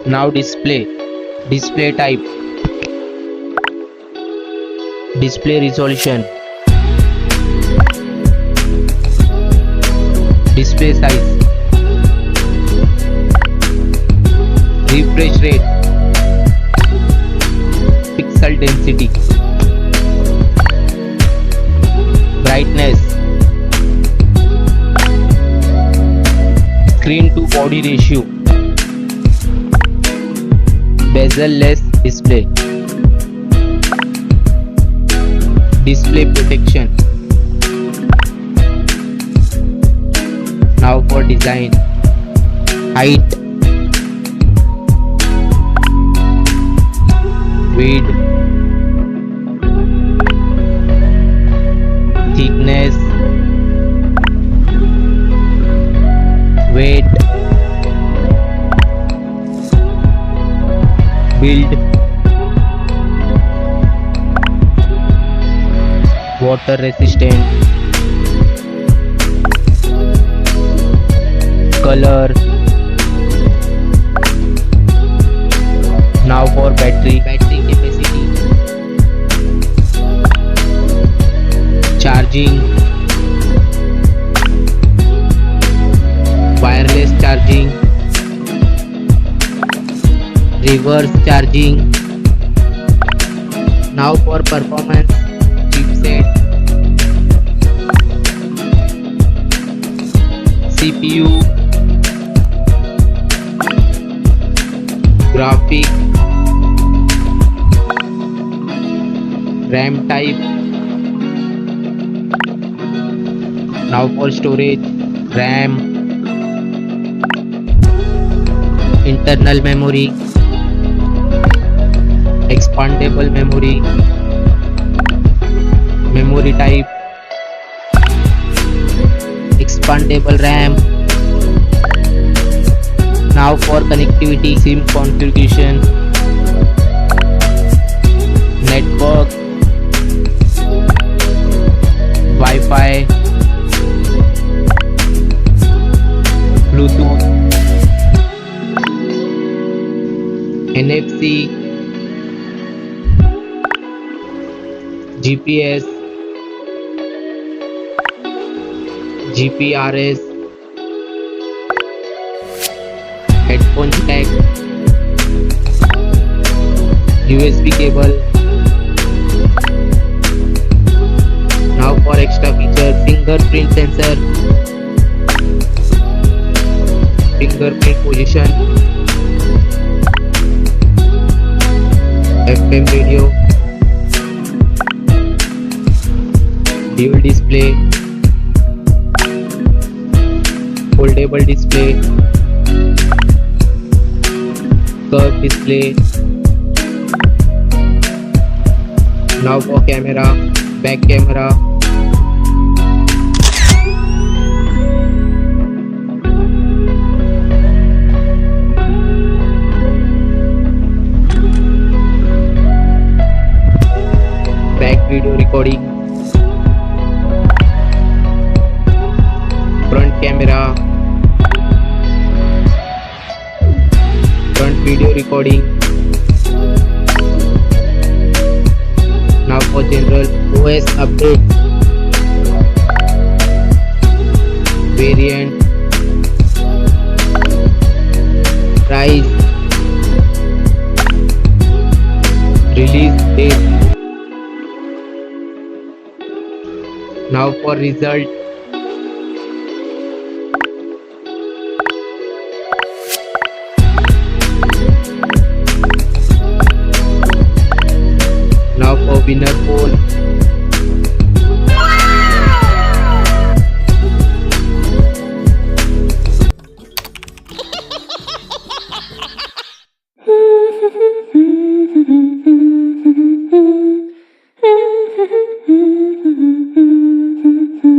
Now display type, display resolution, display size, refresh rate, pixel density, brightness, screen to body ratio, bezel-less display, display protection. Now for design, height, width, thickness, weight, build, water resistant, color. Now for battery capacity, charging, wireless charging, reverse charging. Now for performance, chipset, CPU, graphic, RAM type. Now for storage, RAM, internal memory, expandable memory, memory type, expandable RAM. Now for connectivity, SIM configuration, network, Wi-Fi, Bluetooth, NFC, GPS, GPRS, headphone jack, USB cable. Now for extra feature, fingerprint sensor, fingerprint position, FM radio, dual display, foldable display, curved display. Now for camera, back camera, back video recording, front camera, front video recording. Now for general OS update, variant, price, release date. Now for result, now for winner poll,